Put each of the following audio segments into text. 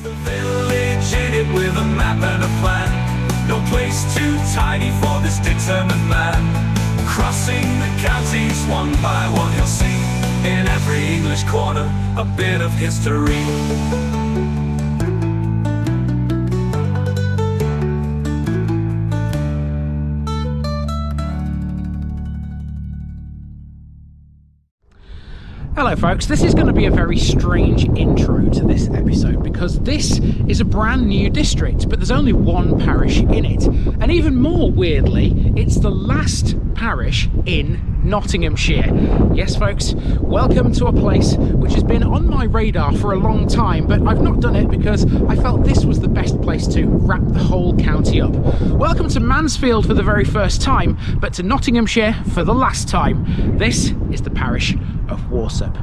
The village in it with a map and a plan. No place too tiny for this determined man. Crossing the counties one by one, you'll see in every English corner a bit of history. Hello folks, this is going to be a very strange intro to this episode because this is a brand new district, but there's only one parish in it. And even more weirdly, it's the last parish in Nottinghamshire. Yes folks, welcome to a place which has been on my radar for a long time, but I've not done it because I felt this was the best place to wrap the whole county up. Welcome to Mansfield for the very first time, but to Nottinghamshire for the last time. This is the parish of Warsop.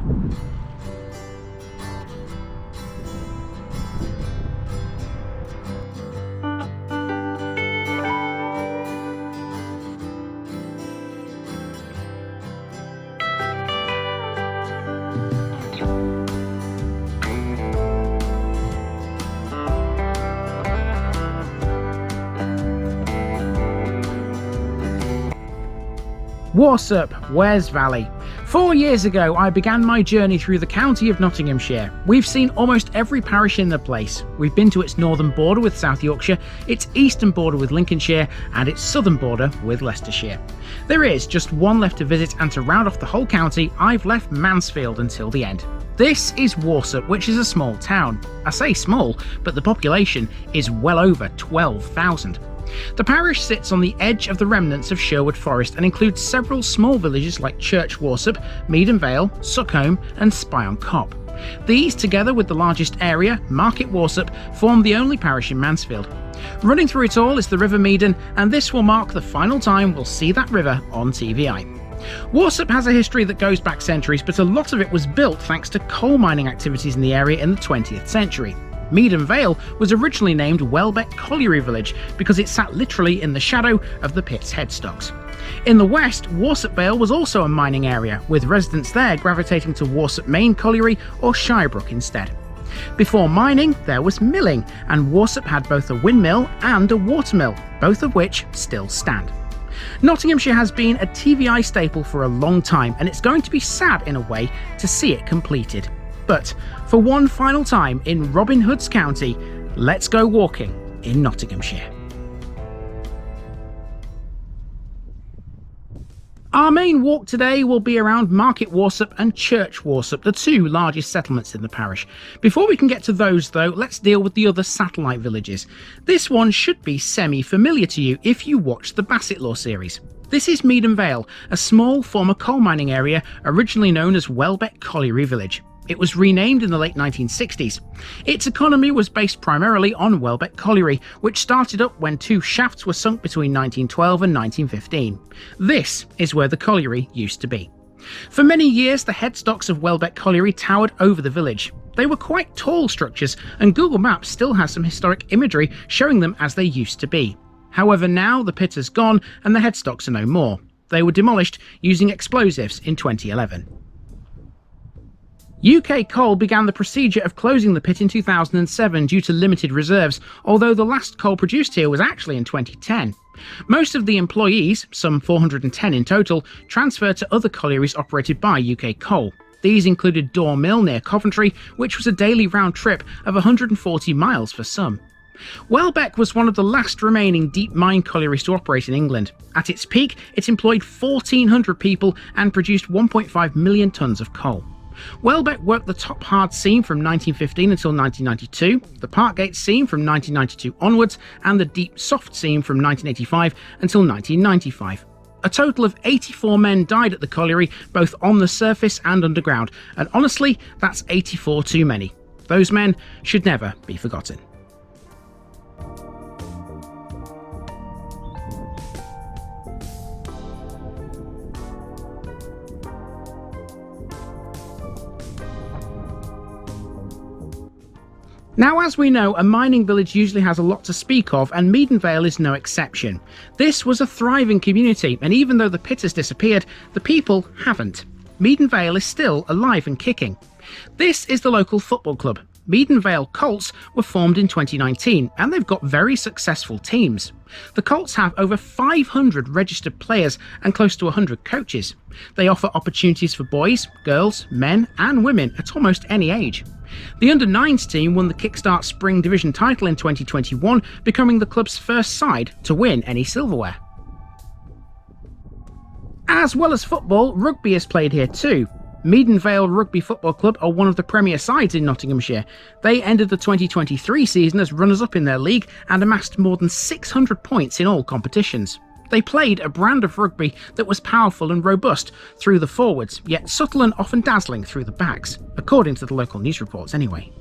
Warsop Vale. 4 years ago, I began my journey through the county of Nottinghamshire. We've seen almost every parish in the place. We've been to its northern border with South Yorkshire, its eastern border with Lincolnshire, and its southern border with Leicestershire. There is just one left to visit, and to round off the whole county, I've left Mansfield until the end. This is Warsop, which is a small town. I say small, but the population is well over 12,000. The parish sits on the edge of the remnants of Sherwood Forest and includes several small villages like Church Warsop, Meden Vale, Sookholme and Spy-on-Cop. These, together with the largest area, Market Warsop, form the only parish in Mansfield. Running through it all is the River Meden, and this will mark the final time we'll see that river on TVI. Warsop has a history that goes back centuries, but a lot of it was built thanks to coal mining activities in the area in the 20th century. Meden Vale was originally named Welbeck Colliery village because it sat literally in the shadow of the pit's headstocks. In the west, Warsop Vale was also a mining area, with residents there gravitating to Warsop Main Colliery or Shirebrook instead. Before mining, there was milling, and Warsop had both a windmill and a watermill, both of which still stand. Nottinghamshire has been a TVI staple for a long time, and it's going to be sad in a way to see it completed. But for one final time in Robin Hood's county, let's go walking in Nottinghamshire. Our main walk today will be around Market Warsop and Church Warsop, the two largest settlements in the parish. Before we can get to those though, let's deal with the other satellite villages. This one should be semi-familiar to you if you watched the Basset Law series. This is Meden Vale, a small former coal mining area originally known as Welbeck Colliery village. It was renamed in the late 1960s. Its economy was based primarily on Welbeck Colliery, which started up when two shafts were sunk between 1912 and 1915. This is where the colliery used to be. For many years, the headstocks of Welbeck Colliery towered over the village. They were quite tall structures, and Google Maps still has some historic imagery showing them as they used to be. However, now the pit has gone and the headstocks are no more. They were demolished using explosives in 2011. UK Coal began the procedure of closing the pit in 2007 due to limited reserves, although the last coal produced here was actually in 2010. Most of the employees, some 410 in total, transferred to other collieries operated by UK Coal. These included Door Mill near Coventry, which was a daily round trip of 140 miles for some. Welbeck was one of the last remaining deep mine collieries to operate in England. At its peak, it employed 1,400 people and produced 1.5 million tonnes of coal. Welbeck worked the top hard seam from 1915 until 1992, the Parkgate seam from 1992 onwards, and the deep soft seam from 1985 until 1995. A total of 84 men died at the colliery, both on the surface and underground, and honestly, that's 84 too many. Those men should never be forgotten. Now, as we know, a mining village usually has a lot to speak of, and Meden Vale is no exception. This was a thriving community, and even though the pit has disappeared, the people haven't. Meden Vale is still alive and kicking. This is the local football club. Meden Vale Colts were formed in 2019 and they've got very successful teams. The Colts have over 500 registered players and close to 100 coaches. They offer opportunities for boys, girls, men and women at almost any age. The under-9s team won the Kickstart Spring Division title in 2021, becoming the club's first side to win any silverware. As well as football, rugby is played here too. Meden Vale Rugby Football Club are one of the premier sides in Nottinghamshire. They ended the 2023 season as runners-up in their league and amassed more than 600 points in all competitions. They played a brand of rugby that was powerful and robust through the forwards, yet subtle and often dazzling through the backs, according to the local news reports anyway.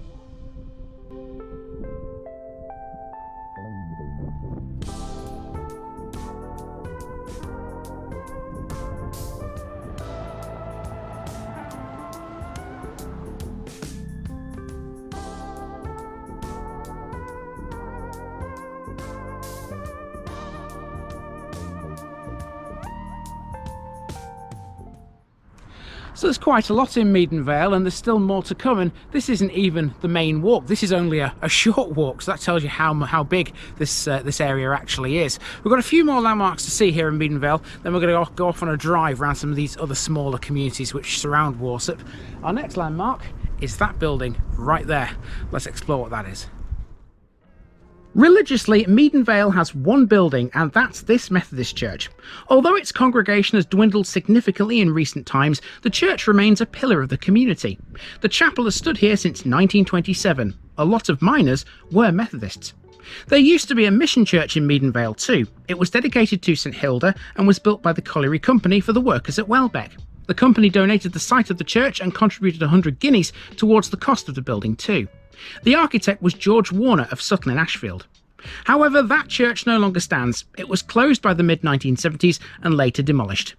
So there's quite a lot in Meden Vale and there's still more to come, and this isn't even the main walk. This is only a short walk, so that tells you how big this area actually is. We've got a few more landmarks to see here in Meden Vale, then we're going to go off on a drive around some of these other smaller communities which surround Warsop. Our next landmark is that building right there. Let's explore what that is. Religiously, Meden Vale has one building, and that's this Methodist church. Although its congregation has dwindled significantly in recent times, the church remains a pillar of the community. The chapel has stood here since 1927. A lot of miners were Methodists. There used to be a mission church in Meden Vale too. It was dedicated to St Hilda and was built by the Colliery Company for the workers at Welbeck. The company donated the site of the church and contributed 100 guineas towards the cost of the building too. The architect was George Warner of Sutton in Ashfield. However, that church no longer stands. It was closed by the mid-1970s and later demolished.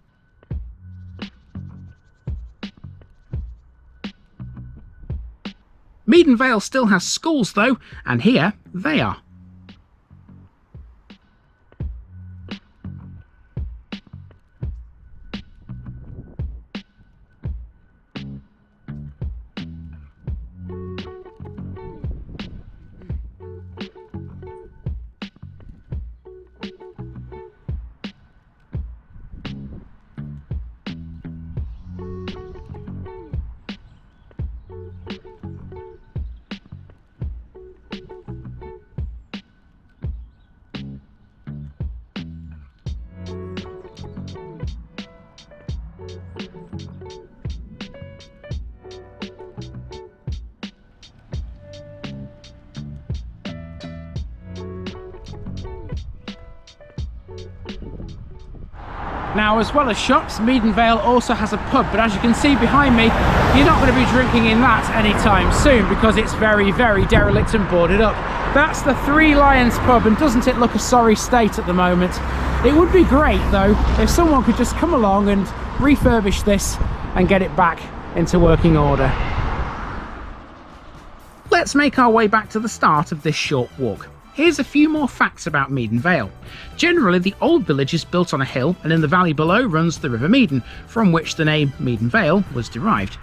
Meden Vale still has schools though, and here they are. Now, as well as shops, Meden Vale also has a pub, but as you can see behind me, you're not going to be drinking in that anytime soon because it's very, very derelict and boarded up. That's the Three Lions pub, and doesn't it look a sorry state at the moment? It would be great though if someone could just come along and refurbish this and get it back into working order. Let's make our way back to the start of this short walk. Here's a few more facts about Meden Vale. Generally, the old village is built on a hill, and in the valley below runs the River Meden, from which the name Meden Vale was derived.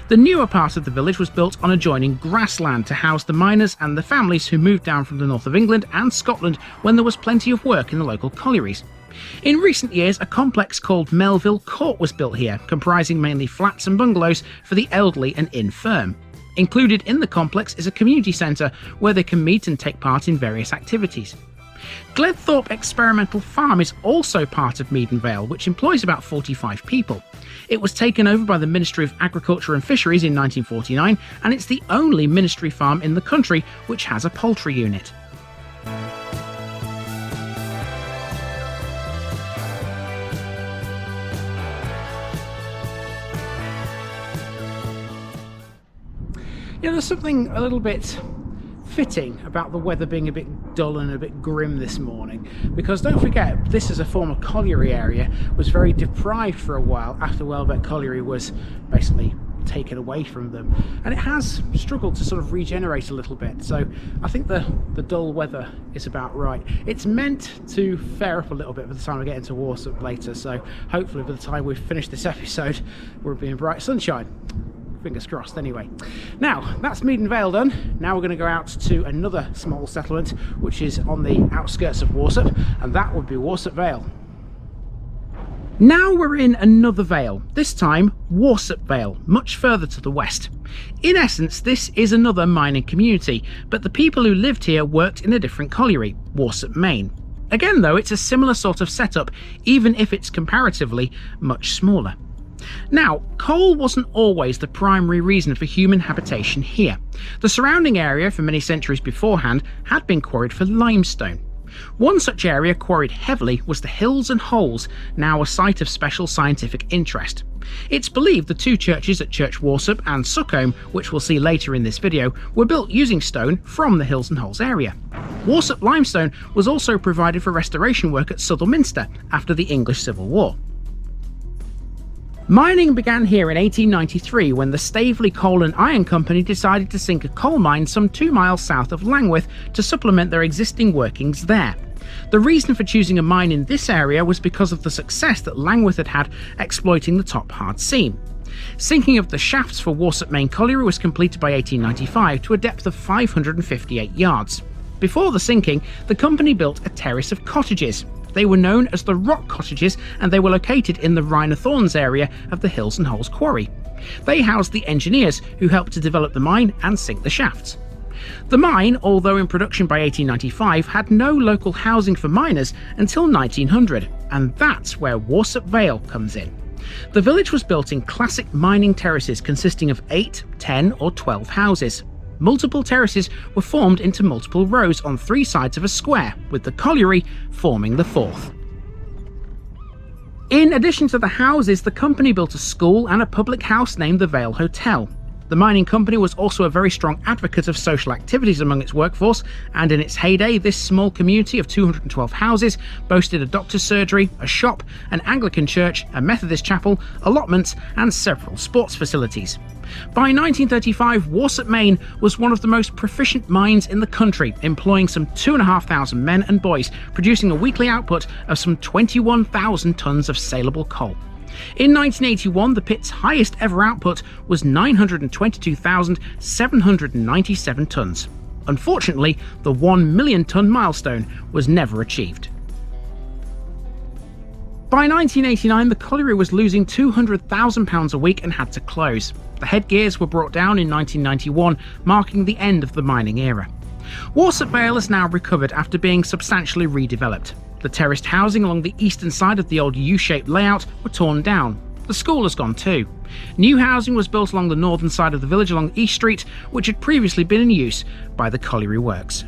The newer part of the village was built on adjoining grassland to house the miners and the families who moved down from the north of England and Scotland when there was plenty of work in the local collieries. In recent years, a complex called Melville Court was built here, comprising mainly flats and bungalows for the elderly and infirm. Included in the complex is a community centre where they can meet and take part in various activities. Gledthorpe Experimental Farm is also part of Meden Vale, which employs about 45 people. It was taken over by the Ministry of Agriculture and Fisheries in 1949, and it's the only ministry farm in the country which has a poultry unit. You know, there's something a little bit fitting about the weather being a bit dull and a bit grim this morning, because don't forget, this is a former colliery area, was very deprived for a while after Welbeck Colliery was basically taken away from them, and it has struggled to sort of regenerate a little bit. So I think the dull weather is about right. It's meant to fare up a little bit by the time we get into Warsop later, so hopefully by the time we've finished this episode we'll be in bright sunshine. Fingers crossed anyway. Now, that's Meden Vale done. Now we're going to go out to another small settlement, which is on the outskirts of Warsop, and that would be Warsop Vale. Now we're in another vale, this time Warsop Vale, much further to the west. In essence, this is another mining community, but the people who lived here worked in a different colliery, Warsop Main. Again though, it's a similar sort of setup, even if it's comparatively much smaller. Now, coal wasn't always the primary reason for human habitation here. The surrounding area for many centuries beforehand had been quarried for limestone. One such area quarried heavily was the Hills and Holes, now a site of special scientific interest. It's believed the two churches at Church Warsop and Sookholme, which we'll see later in this video, were built using stone from the Hills and Holes area. Warsop limestone was also provided for restoration work at Southwell after the English Civil War. Mining began here in 1893 when the Staveley Coal and Iron Company decided to sink a coal mine some 2 miles south of Langwith to supplement their existing workings there. The reason for choosing a mine in this area was because of the success that Langwith had had exploiting the top hard seam. Sinking of the shafts for Warsop Main Colliery was completed by 1895 to a depth of 558 yards. Before the sinking, the company built a terrace of cottages. They were known as the Rock Cottages, and they were located in the Rhina Thorns area of the Hills and Holes quarry. They housed the engineers who helped to develop the mine and sink the shafts. The mine, although in production by 1895, had no local housing for miners until 1900, and that's where Warsop Vale comes in. The village was built in classic mining terraces consisting of 8, 10 or 12 houses. Multiple terraces were formed into multiple rows on 3 sides of a square, with the colliery forming the 4th. In addition to the houses, the company built a school and a public house named the Vale Hotel. The mining company was also a very strong advocate of social activities among its workforce, and in its heyday this small community of 212 houses boasted a doctor's surgery, a shop, an Anglican church, a Methodist chapel, allotments and several sports facilities. By 1935, Warsop Main was one of the most proficient mines in the country, employing some 2,500 men and boys, producing a weekly output of some 21,000 tonnes of saleable coal. In 1981, the pit's highest ever output was 922,797 tonnes. Unfortunately, the 1 million tonne milestone was never achieved. By 1989, the colliery was losing £200,000 a week and had to close. The headgears were brought down in 1991, marking the end of the mining era. Warsop Vale has now recovered after being substantially redeveloped. The terraced housing along the eastern side of the old U-shaped layout were torn down. The school has gone too. New housing was built along the northern side of the village along East Street, which had previously been in use by the colliery works.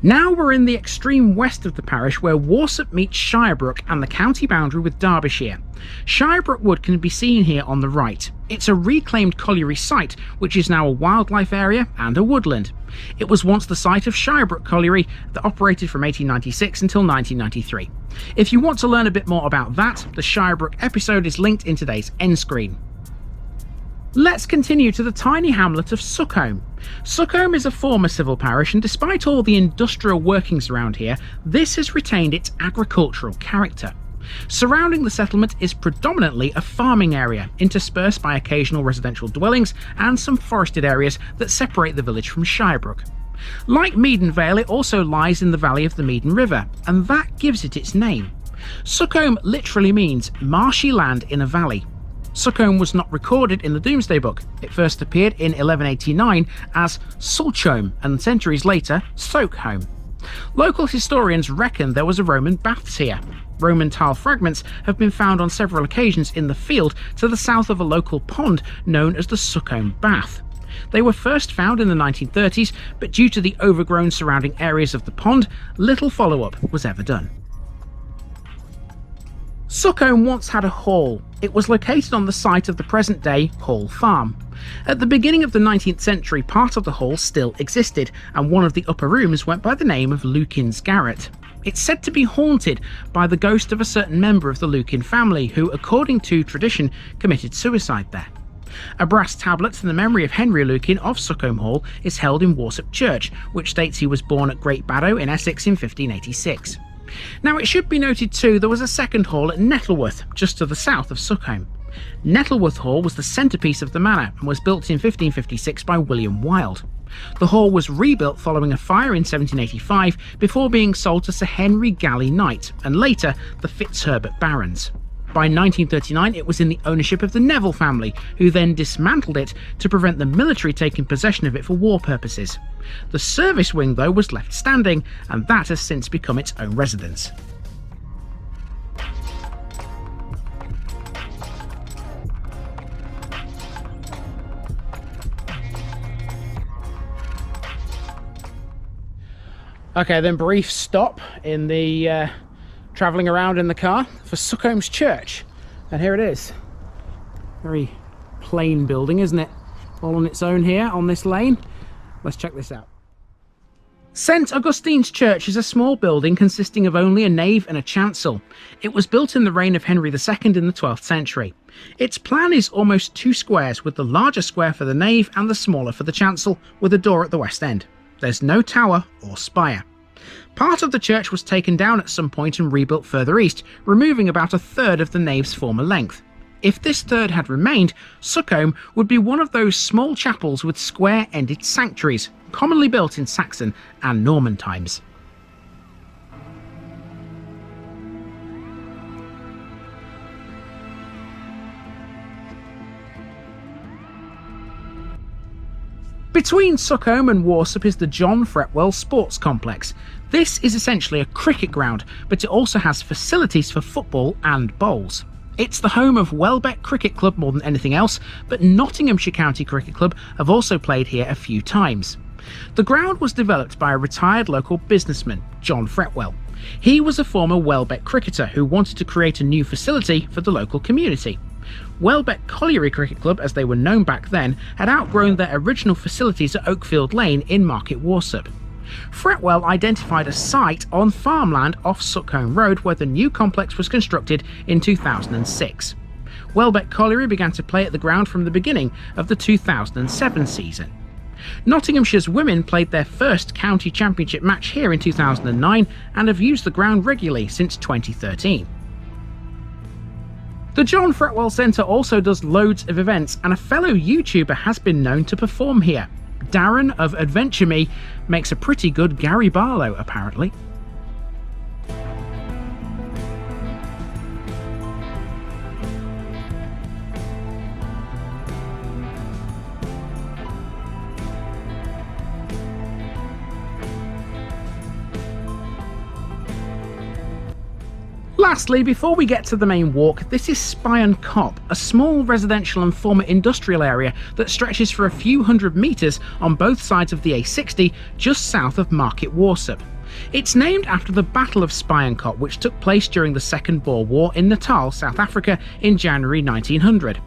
Now we're in the extreme west of the parish where Warsop meets Shirebrook and the county boundary with Derbyshire. Shirebrook Wood can be seen here on the right. It's a reclaimed colliery site which is now a wildlife area and a woodland. It was once the site of Shirebrook Colliery that operated from 1896 until 1993. If you want to learn a bit more about that, the Shirebrook episode is linked in today's end screen. Let's continue to the tiny hamlet of Sookholme. Sookholme is a former civil parish, and despite all the industrial workings around here, this has retained its agricultural character. Surrounding the settlement is predominantly a farming area, interspersed by occasional residential dwellings and some forested areas that separate the village from Shirebrook. Like Meden Vale, it also lies in the valley of the Meden River, and that gives it its name. Sookholme literally means marshy land in a valley. Sookholme was not recorded in the Domesday Book. It first appeared in 1189 as Sulchome and centuries later Sookholme. Local historians reckon there was a Roman baths here. Roman tile fragments have been found on several occasions in the field to the south of a local pond known as the Sookholme Bath. They were first found in the 1930s, but due to the overgrown surrounding areas of the pond, little follow-up was ever done. Sookholme once had a hall. It was located on the site of the present-day Hall Farm. At the beginning of the 19th century, part of the hall still existed, and one of the upper rooms went by the name of Lukin's Garret. It's said to be haunted by the ghost of a certain member of the Lukin family who, according to tradition, committed suicide there. A brass tablet to the memory of Henry Lukin of Sookholme Hall is held in Warsop Church, which states he was born at Great Baddow in Essex in 1586. Now, it should be noted too there was a second hall at Nettleworth, just to the south of Sookholme. Nettleworth Hall was the centrepiece of the manor and was built in 1556 by William Wilde. The hall was rebuilt following a fire in 1785 before being sold to Sir Henry Galley Knight and later the Fitzherbert Barons. By 1939 it was in the ownership of the Neville family, who then dismantled it to prevent the military taking possession of it for war purposes. The service wing though was left standing, and that has since become its own residence. Okay, then brief stop in the travelling around in the car for Sookholme's church, and here it is. Very plain building, isn't it? All on its own here on this lane. Let's check this out. St Augustine's Church is a small building consisting of only a nave and a chancel. It was built in the reign of Henry II in the 12th century. Its plan is almost 2 squares, with the larger square for the nave and the smaller for the chancel, with a door at the west end. There's no tower or spire. Part of the church was taken down at some point and rebuilt further east, removing about a third of the nave's former length. If this third had remained, Sookholme would be one of those small chapels with square-ended sanctuaries, commonly built in Saxon and Norman times. Between Sookholme and Warsop is the John Fretwell Sports Complex. This is essentially a cricket ground, but it also has facilities for football and bowls. It's the home of Welbeck Cricket Club more than anything else, but Nottinghamshire County Cricket Club have also played here a few times. The ground was developed by a retired local businessman, John Fretwell. He was a former Welbeck cricketer who wanted to create a new facility for the local community. Welbeck Colliery Cricket Club, as they were known back then, had outgrown their original facilities at Oakfield Lane in Market Warsop. Fretwell identified a site on farmland off Sookholme Road where the new complex was constructed in 2006. Welbeck Colliery began to play at the ground from the beginning of the 2007 season. Nottinghamshire's women played their first county championship match here in 2009 and have used the ground regularly since 2013. The John Fretwell Centre also does loads of events, and a fellow YouTuber has been known to perform here. Darren of Adventure Me makes a pretty good Gary Barlow, apparently. Lastly, before we get to the main walk, this is Spion Cop, a small residential and former industrial area that stretches for a few hundred metres on both sides of the A60 just south of Market Warsop. It's named after the Battle of Spion Cop, which took place during the Second Boer War in Natal, South Africa in January 1900.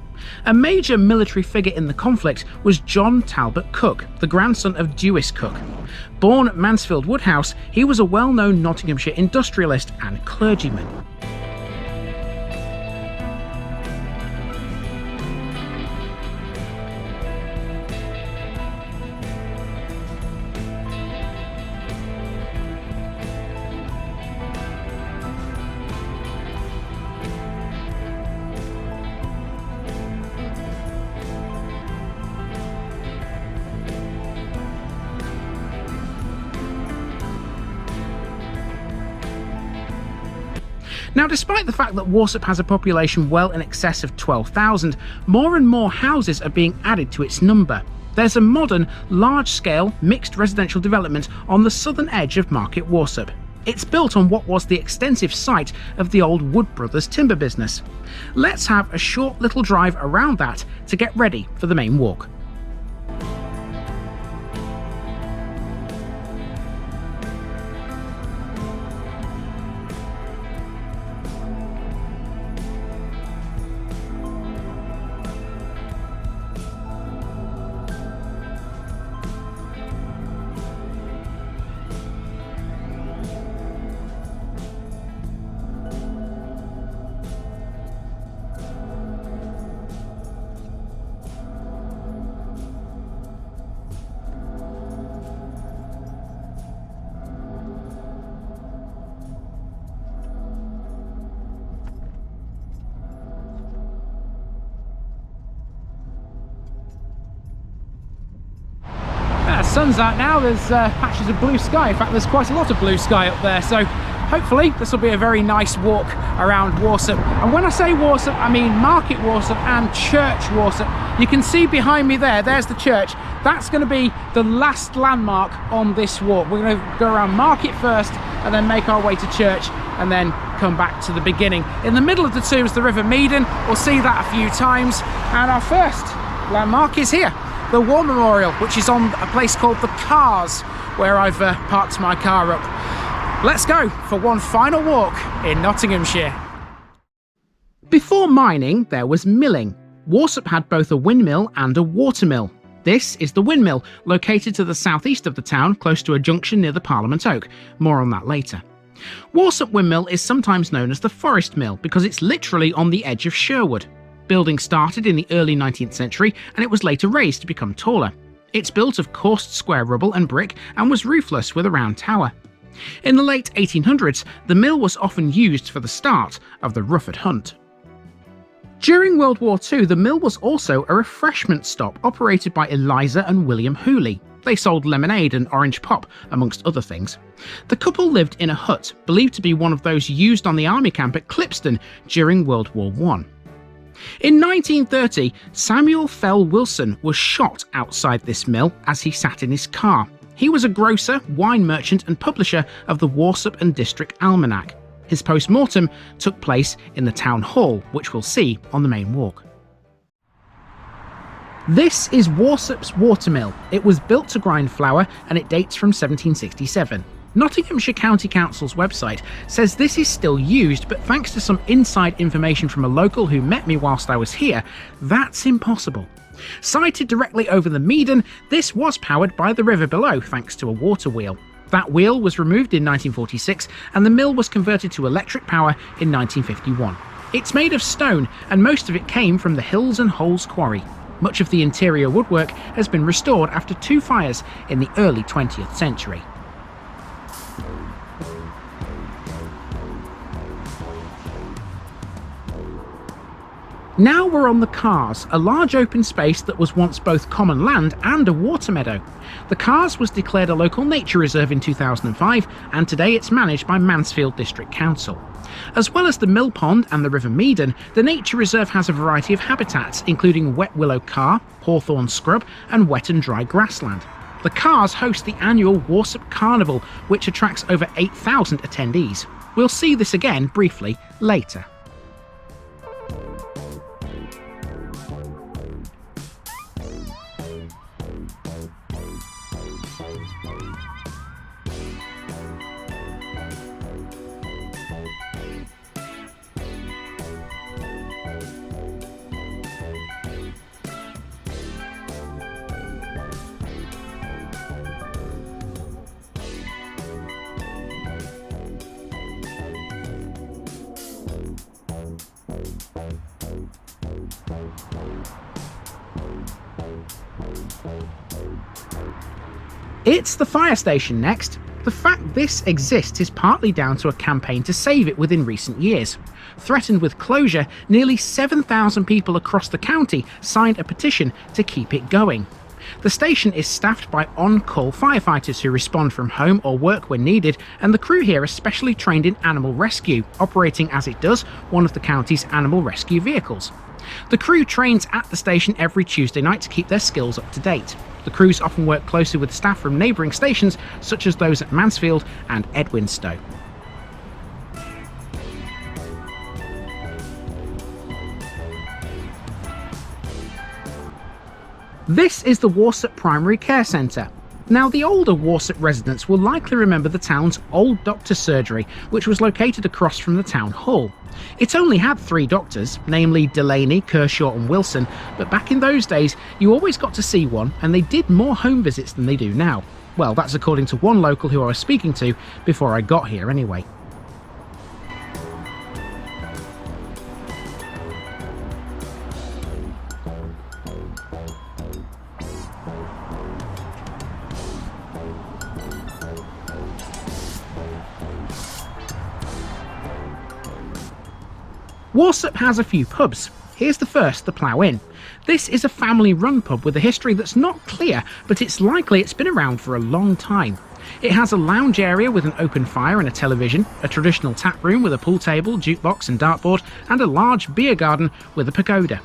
A major military figure in the conflict was John Talbot Cook, the grandson of Dewis Cook. Born at Mansfield Woodhouse, he was a well-known Nottinghamshire industrialist and clergyman. Now, despite the fact that Warsop has a population well in excess of 12,000, more and more houses are being added to its number. There's a modern, large-scale, mixed residential development on the southern edge of Market Warsop. It's built on what was the extensive site of the old Wood Brothers timber business. Let's have a short little drive around that to get ready for the main walk. sun's out now, there's patches of blue sky. In fact, there's quite a lot of blue sky up there, so hopefully this will be a very nice walk around Warsop. And when I say Warsop, I mean Market Warsop and Church Warsop. You can see behind me there's the church. That's going to be the last landmark on this walk. We're going to go around Market first and then make our way to Church and then come back to the beginning. In the middle of the two is the River Meden. We'll see that a few times. And our first landmark is here, the War Memorial, which is on a place called the Cars, where I've parked my car up. Let's go for one final walk in Nottinghamshire. Before mining, there was milling. Warsop had both a windmill and a watermill. This is the Windmill, located to the southeast of the town, close to a junction near the Parliament Oak. More on that later. Warsop Windmill is sometimes known as the Forest Mill because it's literally on the edge of Sherwood. Building started in the early 19th century and it was later raised to become taller. It's built of coursed square rubble and brick and was roofless with a round tower. In the late 1800s, the mill was often used for the start of the Rufford Hunt. During World War II, the mill was also a refreshment stop operated by Eliza and William Hooley. They sold lemonade and orange pop, amongst other things. The couple lived in a hut, believed to be one of those used on the army camp at Clipston during World War I. In 1930, Samuel Fell Wilson was shot outside this mill as he sat in his car. He was a grocer, wine merchant and publisher of the Warsop and District Almanac. His post-mortem took place in the town hall, which we'll see on the main walk. This is Warsop's Watermill. It was built to grind flour and it dates from 1767. Nottinghamshire County Council's website says this is still used, but thanks to some inside information from a local who met me whilst I was here, that's impossible. Sited directly over the Meden, this was powered by the river below thanks to a water wheel. That wheel was removed in 1946 and the mill was converted to electric power in 1951. It's made of stone and most of it came from the Hills and Holes quarry. Much of the interior woodwork has been restored after two fires in the early 20th century. Now we're on the Cars, a large open space that was once both common land and a water meadow. The Cars was declared a local nature reserve in 2005 and today it's managed by Mansfield District Council. As well as the mill pond and the River Meden, the nature reserve has a variety of habitats including wet willow carr, hawthorn scrub and wet and dry grassland. The Cars host the annual Warsop Carnival, which attracts over 8,000 attendees. We'll see this again briefly later. It's the fire station next. The fact this exists is partly down to a campaign to save it within recent years. Threatened with closure, nearly 7,000 people across the county signed a petition to keep it going. The station is staffed by on-call firefighters who respond from home or work when needed, and the crew here are specially trained in animal rescue, operating as it does one of the county's animal rescue vehicles. The crew trains at the station every Tuesday night to keep their skills up to date. The crews often work closely with staff from neighbouring stations such as those at Mansfield and Edwinstowe. This is the Warsop Primary Care Centre. Now, the older Warsop residents will likely remember the town's old doctor's surgery, which was located across from the town hall. It only had 3 doctors, namely Delaney, Kershaw and Wilson, but back in those days you always got to see one and they did more home visits than they do now. Well, that's according to one local who I was speaking to before I got here anyway. Warsop has a few pubs. Here's the first, the Plough Inn. This is a family-run pub with a history that's not clear, but it's likely it's been around for a long time. It has a lounge area with an open fire and a television, a traditional tap room with a pool table, jukebox and dartboard, and a large beer garden with a pagoda.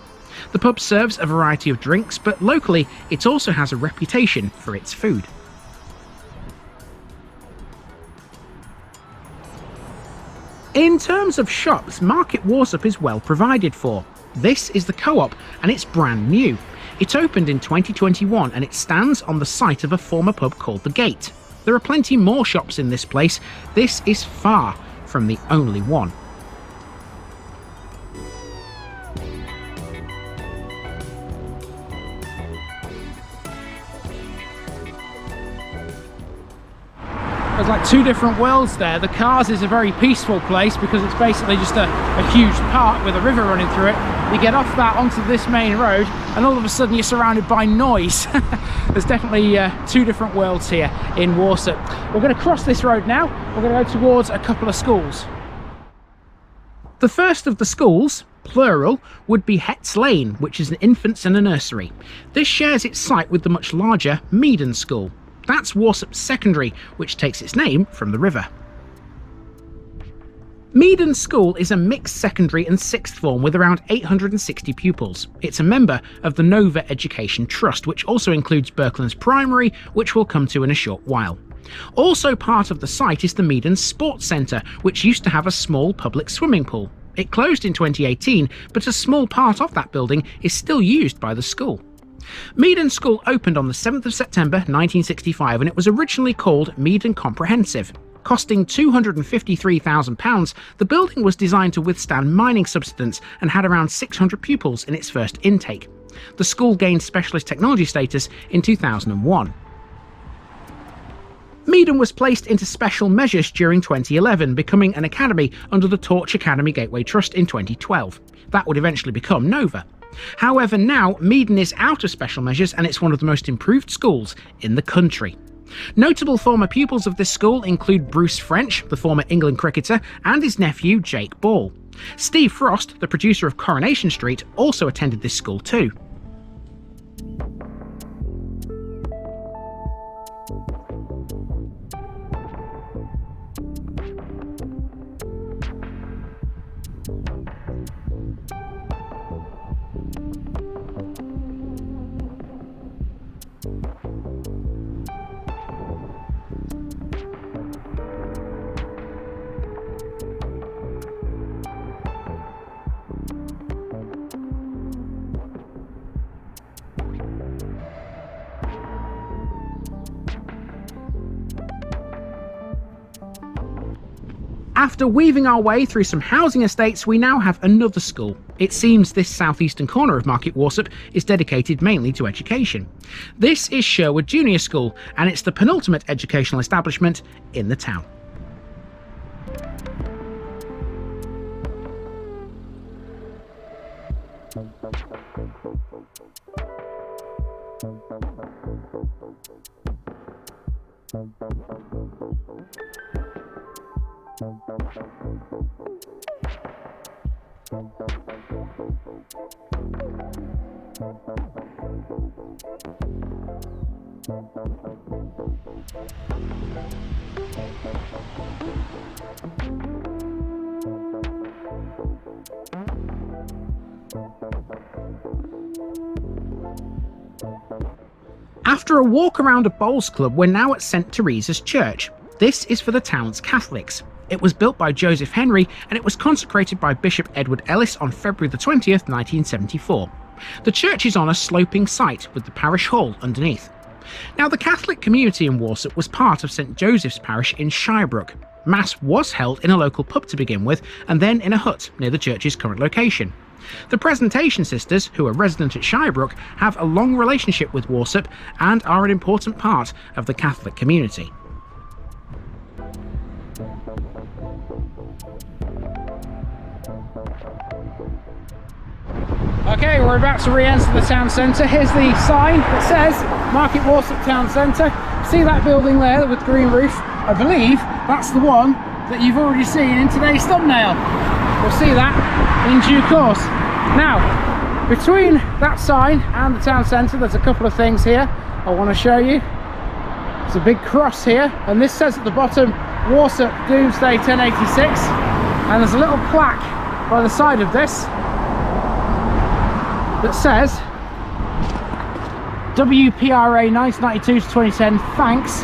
The pub serves a variety of drinks, but locally it also has a reputation for its food. In terms of shops, Market Warsop is well provided for. This is the Co-op and it's brand new. It opened in 2021 and it stands on the site of a former pub called The Gate. There are plenty more shops in this place. This is far from the only one. There's like two different worlds there. The Cars is a very peaceful place because it's basically just a huge park with a river running through it. You get off that onto this main road and all of a sudden you're surrounded by noise. There's definitely two different worlds here in Warsop. We're going to cross this road now. We're going to go towards a couple of schools. The first of the schools, plural, would be Hetts Lane, which is an infants and a nursery. This shares its site with the much larger Meden School. That's Warsop Secondary, which takes its name from the river. Meden School is a mixed secondary and sixth form with around 860 pupils. It's a member of the Nova Education Trust, which also includes Berklands Primary, which we'll come to in a short while. Also part of the site is the Meden Sports Centre, which used to have a small public swimming pool. It closed in 2018, but a small part of that building is still used by the school. Meden School opened on the 7th of September 1965 and it was originally called Meden Comprehensive. Costing £253,000, the building was designed to withstand mining subsidence and had around 600 pupils in its first intake. The school gained specialist technology status in 2001. Meden was placed into special measures during 2011, becoming an academy under the Torch Academy Gateway Trust in 2012. That would eventually become Nova. However, now Meden is out of special measures and it's one of the most improved schools in the country. Notable former pupils of this school include Bruce French, the former England cricketer, and his nephew Jake Ball. Steve Frost, the producer of Coronation Street, also attended this school too. After weaving our way through some housing estates, we now have another school. It seems this southeastern corner of Market Warsop is dedicated mainly to education. This is Sherwood Junior School, and it's the penultimate educational establishment in the town. After a walk around a bowls club, we're now at St Teresa's Church. This is for the town's Catholics. It was built by Joseph Henry and it was consecrated by Bishop Edward Ellis on February the 20th, 1974. The church is on a sloping site with the parish hall underneath. Now, the Catholic community in Warsop was part of St Joseph's Parish in Shirebrook. Mass was held in a local pub to begin with and then in a hut near the church's current location. The Presentation Sisters, who are resident at Shirebrook, have a long relationship with Warsop and are an important part of the Catholic community. Okay, we're about to re-enter the town centre. Here's the sign that says Market Warsop Town Centre. See that building there with green roof? I believe that's the one that you've already seen in today's thumbnail. We'll see that in due course. Now, Between that sign and the town centre, there's a couple of things here I want to show you. There's a big cross here, and this says at the bottom, Warsop Doomsday 1086, and there's a little plaque by the side of this that says WPRA 1992 to 2010, thanks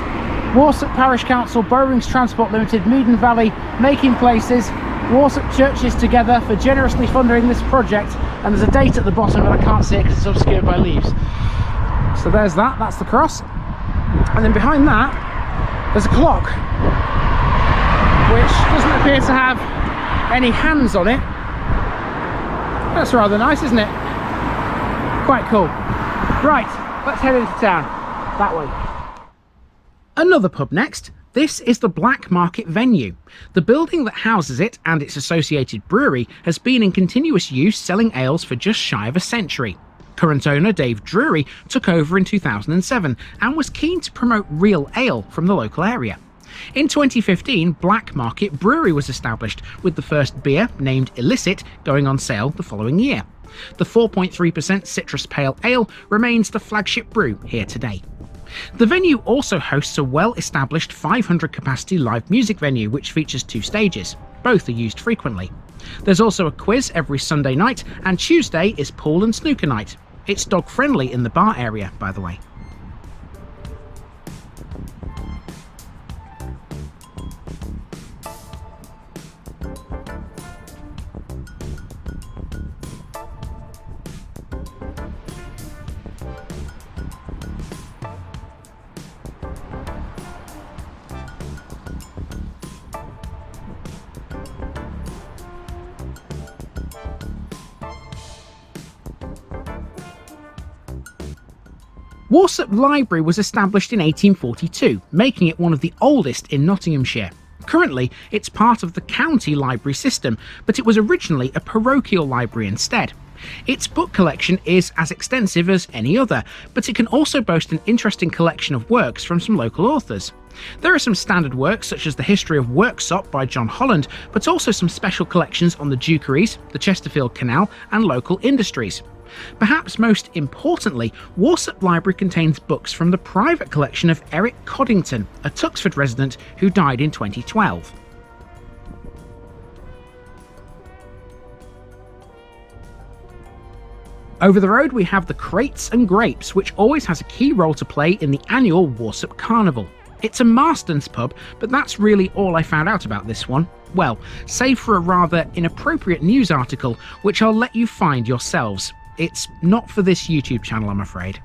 Warsop Parish Council, Bowrings Transport Limited, Meden Vale, Making Places, Warsop Churches together for generously funding this project. And there's a date at the bottom, but I can't see it because it's obscured by leaves. So there's that, that's the cross. And then behind that, there's a clock, which doesn't appear to have any hands on it. That's rather nice, isn't it? Quite cool. Right, let's head into town, that way. Another pub next. This is the Black Market venue. The building that houses it and its associated brewery has been in continuous use, selling ales for just shy of a century. Current owner Dave Drury took over in 2007 and was keen to promote real ale from the local area. In 2015, Black Market Brewery was established, with the first beer, named Illicit, going on sale the following year. The 4.3% citrus pale ale remains the flagship brew here today. The venue also hosts a well-established 500 capacity live music venue which features 2 stages. Both are used frequently. There's also a quiz every Sunday night, and Tuesday is pool and snooker night. It's dog friendly in the bar area, by the way. Warsop Library was established in 1842, making it one of the oldest in Nottinghamshire. Currently, it's part of the county library system, but it was originally a parochial library instead. Its book collection is as extensive as any other, but it can also boast an interesting collection of works from some local authors. There are some standard works such as the History of Worksop by John Holland, but also some special collections on the Dukeries, the Chesterfield Canal and local industries. Perhaps most importantly, Warsop Library contains books from the private collection of Eric Coddington, a Tuxford resident who died in 2012. Over the road we have the Crates and Grapes, which always has a key role to play in the annual Warsop Carnival. It's a Marston's pub, but that's really all I found out about this one. Well, save for a rather inappropriate news article, which I'll let you find yourselves. It's not for this YouTube channel, I'm afraid.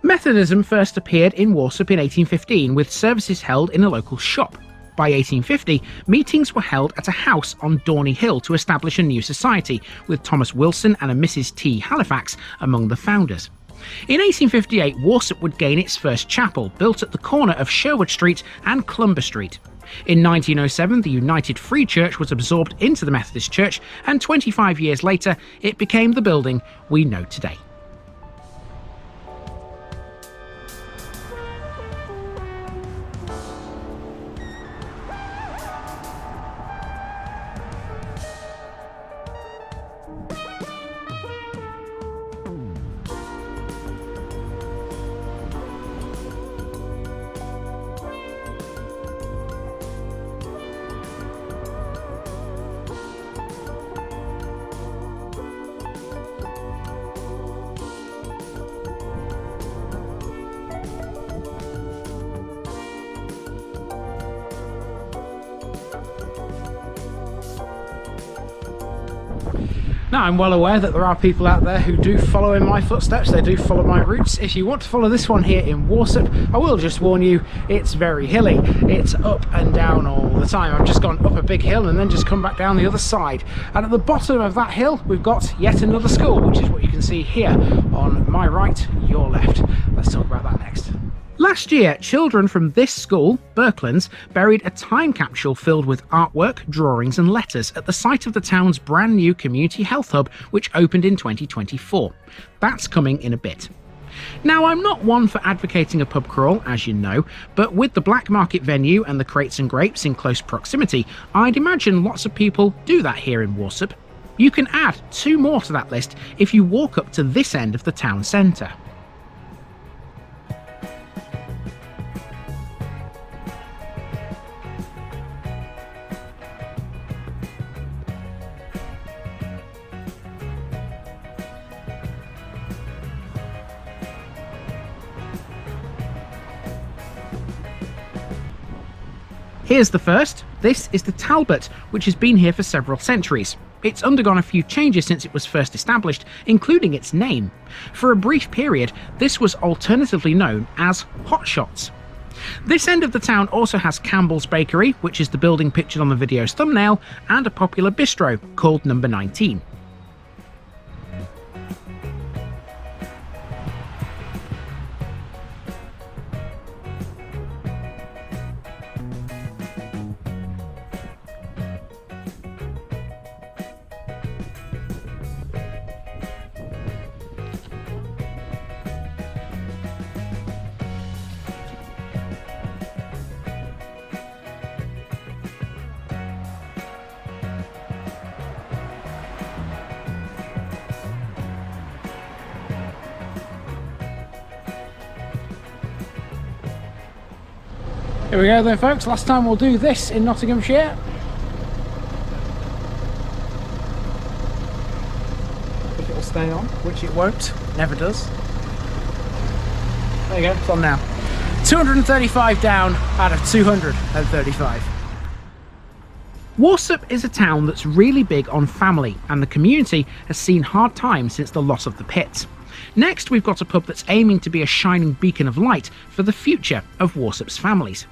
Methodism first appeared in Warsop in 1815 with services held in a local shop. By 1850, meetings were held at a house on Dorney Hill to establish a new society, with Thomas Wilson and a Mrs. T. Halifax among the founders. In 1858, Warsop would gain its first chapel, built at the corner of Sherwood Street and Clumber Street. In 1907, the United Free Church was absorbed into the Methodist Church, and 25 years later, it became the building we know today. Now, I'm well aware that there are people out there who do follow in my footsteps, they do follow my routes. If you want to follow this one here in Warsop, I will just warn you, it's very hilly. It's up and down all the time. I've just gone up a big hill and then just come back down the other side. And at the bottom of that hill, we've got yet another school, which is what you can see here on my right, your left. Let's talk about that next. Last year, children from this school, Berklands, buried a time capsule filled with artwork, drawings and letters at the site of the town's brand new Community Health Hub, which opened in 2024. That's coming in a bit. Now, I'm not one for advocating a pub crawl, as you know, but with the black market venue and the crates and grapes in close proximity, I'd imagine lots of people do that here in Warsop. You can add 2 more to that list if you walk up to this end of the town centre. Here's the first. This is the Talbot, which has been here for several centuries. It's undergone a few changes since it was first established, including its name. For a brief period, this was alternatively known as Hot Shots. This end of the town also has Campbell's Bakery, which is the building pictured on the video's thumbnail, and a popular bistro called Number 19. Here we go then, folks. Last time we'll do this in Nottinghamshire. If it'll stay on, which it won't, never does. There you go, it's on now. 235 down out of 235. Warsop is a town that's really big on family, and the community has seen hard times since the loss of the pits. Next, we've got a pub that's aiming to be a shining beacon of light for the future of Warsop's families.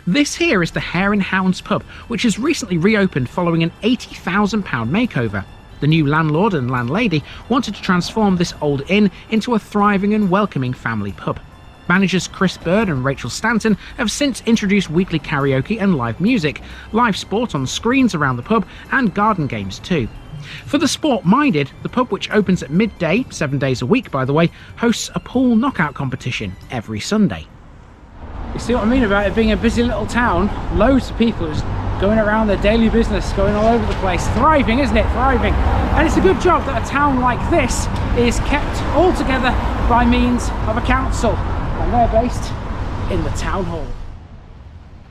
This here is the Hare and Hounds pub, which has recently reopened following an £80,000 makeover. The new landlord and landlady wanted to transform this old inn into a thriving and welcoming family pub. Managers Chris Bird and Rachel Stanton have since introduced weekly karaoke and live music, live sport on screens around the pub, and garden games too. For the sport-minded, the pub, which opens at midday, 7 days a week by the way, hosts a pool knockout competition every Sunday. You see what I mean about it being a busy little town? Loads of people just going around their daily business, going all over the place. Thriving, isn't it? Thriving. And it's a good job that a town like this is kept all together by means of a council. And they're based in the town hall.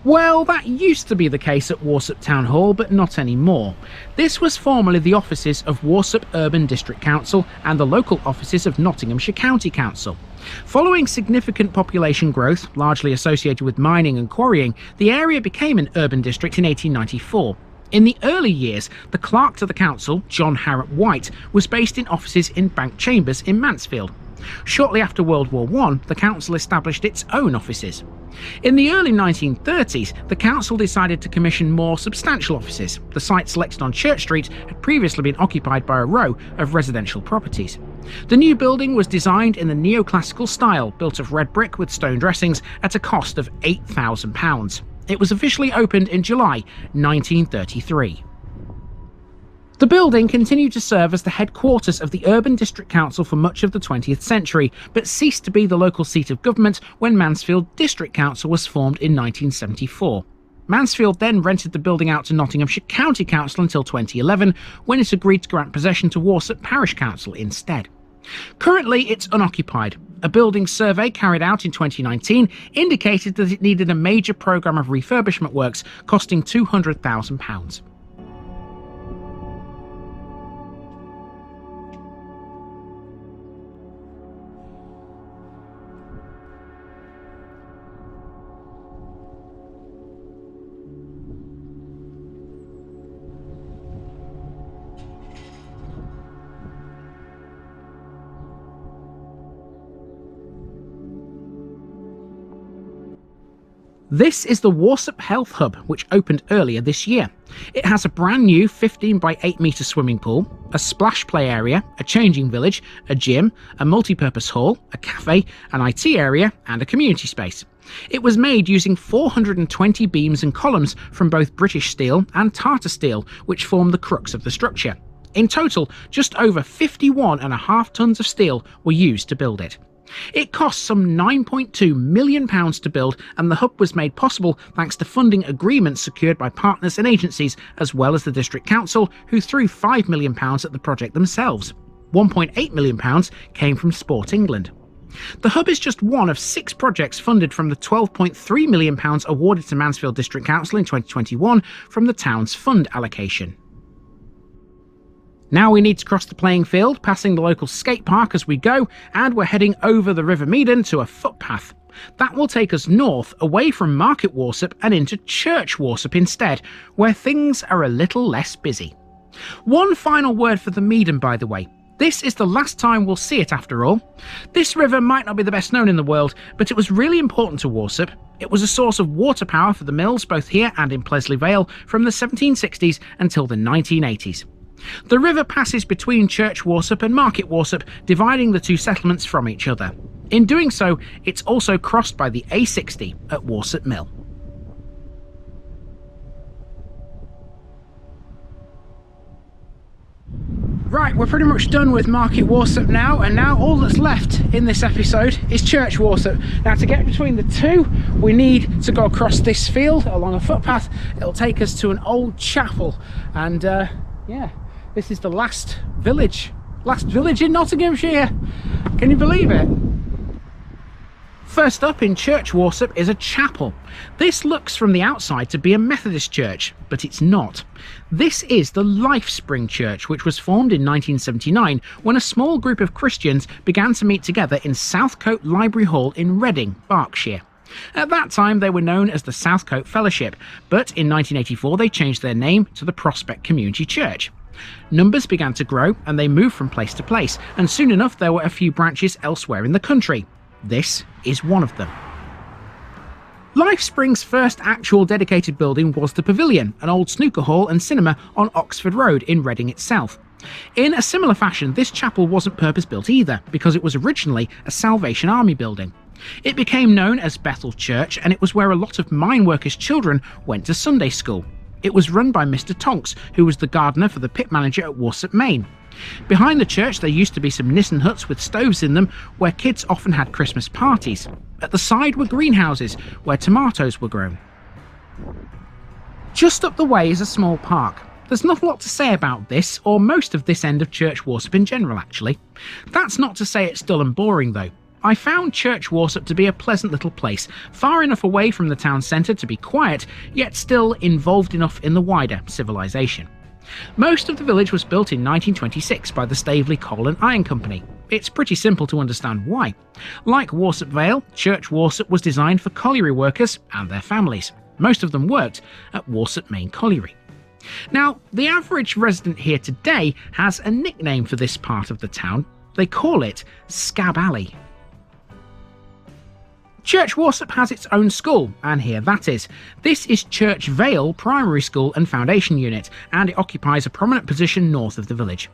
Well, that used to be the case at Warsop Town Hall, but not anymore. This was formerly the offices of Warsop Urban District Council and the local offices of Nottinghamshire County Council. Following significant population growth, largely associated with mining and quarrying, the area became an urban district in 1894. In the early years, the clerk to the council, John Harrop White, was based in offices in Bank Chambers in Mansfield. Shortly after World War I, the council established its own offices. In the early 1930s, the council decided to commission more substantial offices. The site selected on Church Street had previously been occupied by a row of residential properties. The new building was designed in the neoclassical style, built of red brick with stone dressings, at a cost of £8,000. It was officially opened in July 1933. The building continued to serve as the headquarters of the Urban District Council for much of the 20th century, but ceased to be the local seat of government when Mansfield District Council was formed in 1974. Mansfield then rented the building out to Nottinghamshire County Council until 2011, when it agreed to grant possession to Warsop Parish Council instead. Currently, it's unoccupied. A building survey carried out in 2019 indicated that it needed a major programme of refurbishment works costing £200,000. This is the Warsop Health Hub, which opened earlier this year. It has a brand new 15 by 8 metre swimming pool, a splash play area, a changing village, a gym, a multi-purpose hall, a cafe, an IT area and a community space. It was made using 420 beams and columns from both British steel and Tata steel, which form the crux of the structure. In total, just over 51.5 tonnes of steel were used to build it. It cost some £9.2 million to build, and the hub was made possible thanks to funding agreements secured by partners and agencies, as well as the District Council, who threw £5 million at the project themselves. £1.8 million came from Sport England. The hub is just one of 6 projects funded from the £12.3 million awarded to Mansfield District Council in 2021 from the town's fund allocation. Now we need to cross the playing field, passing the local skate park as we go, and we're heading over the River Meden to a footpath. That will take us north, away from Market Warsop and into Church Warsop instead, where things are a little less busy. One final word for the Meden, by the way. This is the last time we'll see it after all. This river might not be the best known in the world, but it was really important to Warsop. It was a source of water power for the mills both here and in Plesley Vale from the 1760s until the 1980s. The river passes between Church Warsop and Market Warsop, dividing the two settlements from each other. In doing so, it's also crossed by the A60 at Warsop Mill. Right, we're pretty much done with Market Warsop now, and now all that's left in this episode is Church Warsop. Now, to get between the two, we need to go across this field along a footpath. It'll take us to an old chapel, and yeah, this is the last village in Nottinghamshire. Can you believe it? First up in Church Warsop is a chapel. This looks from the outside to be a Methodist church, but it's not. This is the Lifespring Church, which was formed in 1979 when a small group of Christians began to meet together in Southcote Library Hall in Reading, Berkshire. At that time they were known as the Southcote Fellowship, but in 1984 they changed their name to the Prospect Community Church. Numbers began to grow and they moved from place to place, and soon enough there were a few branches elsewhere in the country. This is one of them. Lifespring's first actual dedicated building was the Pavilion, an old snooker hall and cinema on Oxford Road in Reading itself. In a similar fashion, this chapel wasn't purpose-built either, because it was originally a Salvation Army building. It became known as Bethel Church, and it was where a lot of mine workers' children went to Sunday school. It was run by Mr. Tonks, who was the gardener for the pit manager at Warsop, Maine. Behind the church there used to be some Nissen huts with stoves in them, where kids often had Christmas parties. At the side were greenhouses, where tomatoes were grown. Just up the way is a small park. There's not a lot to say about this, or most of this end of Church Warsop in general actually. That's not to say it's dull and boring though. I found Church Warsop to be a pleasant little place, far enough away from the town centre to be quiet, yet still involved enough in the wider civilization. Most of the village was built in 1926 by the Staveley Coal and Iron Company. It's pretty simple to understand why. Like Warsop Vale, Church Warsop was designed for colliery workers and their families. Most of them worked at Warsop Main Colliery. Now, the average resident here today has a nickname for this part of the town. They call it Scab Alley. Church Warsop has its own school, and here that is. This is Church Vale Primary School and Foundation Unit, and it occupies a prominent position north of the village.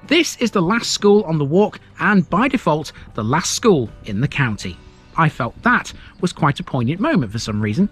This is the last school on the walk, and by default, the last school in the county. I felt that was quite a poignant moment for some reason.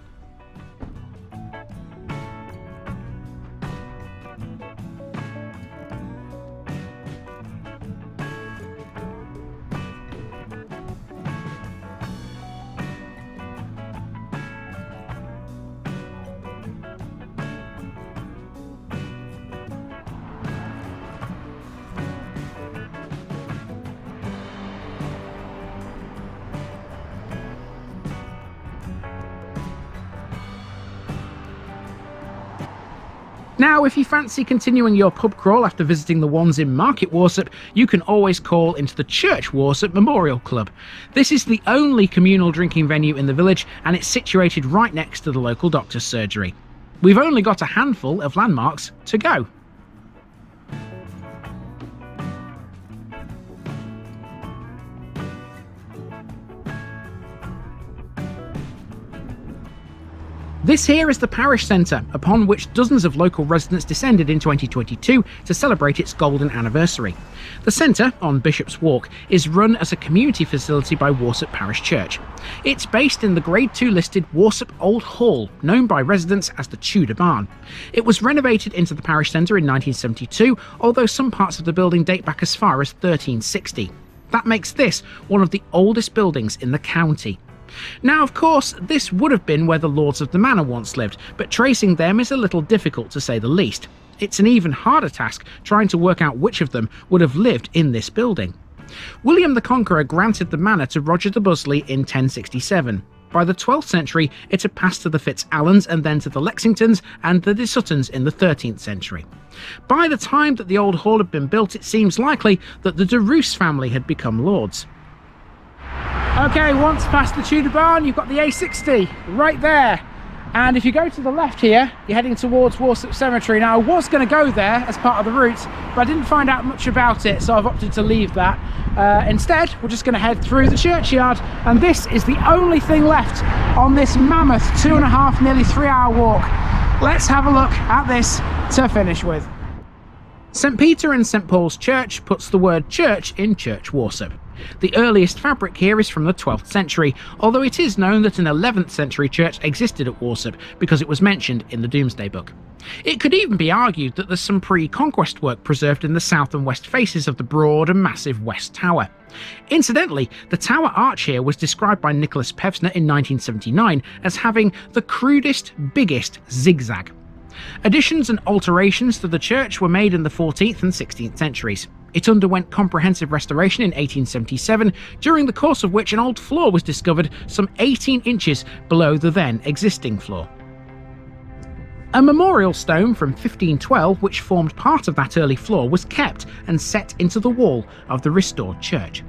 Now, if you fancy continuing your pub crawl after visiting the ones in Market Warsop, you can always call into the Church Warsop Memorial Club. This is the only communal drinking venue in the village, and it's situated right next to the local doctor's surgery. We've only got a handful of landmarks to go. This here is the Parish Centre, upon which dozens of local residents descended in 2022 to celebrate its golden anniversary. The centre, on Bishop's Walk, is run as a community facility by Warsop Parish Church. It's based in the Grade 2 listed Warsop Old Hall, known by residents as the Tudor Barn. It was renovated into the Parish Centre in 1972, although some parts of the building date back as far as 1360. That makes this one of the oldest buildings in the county. Now, of course, this would have been where the Lords of the Manor once lived, but tracing them is a little difficult to say the least. It's an even harder task trying to work out which of them would have lived in this building. William the Conqueror granted the manor to Roger the Buzzley in 1067. By the 12th century, it had passed to the FitzAlans and then to the Lexingtons and the De Suttons in the 13th century. By the time that the old hall had been built, it seems likely that the de Roos family had become lords. Okay, once past the Tudor Barn, you've got the A60 right there. And if you go to the left here, you're heading towards Warsop Cemetery. Now, I was going to go there as part of the route, but I didn't find out much about it, so I've opted to leave that. Instead, we're just going to head through the churchyard, and this is the only thing left on this mammoth 2.5, nearly 3-hour walk. Let's have a look at this to finish with. St Peter and St Paul's Church puts the word church in Church Warsop. The earliest fabric here is from the 12th century, although it is known that an 11th century church existed at Warsop because it was mentioned in the Domesday Book. It could even be argued that there's some pre-conquest work preserved in the south and west faces of the broad and massive west tower. Incidentally, the tower arch here was described by Nicholas Pevsner in 1979 as having the crudest, biggest zigzag. Additions and alterations to the church were made in the 14th and 16th centuries. It underwent comprehensive restoration in 1877, during the course of which an old floor was discovered some 18 inches below the then existing floor. A memorial stone from 1512, which formed part of that early floor, was kept and set into the wall of the restored church.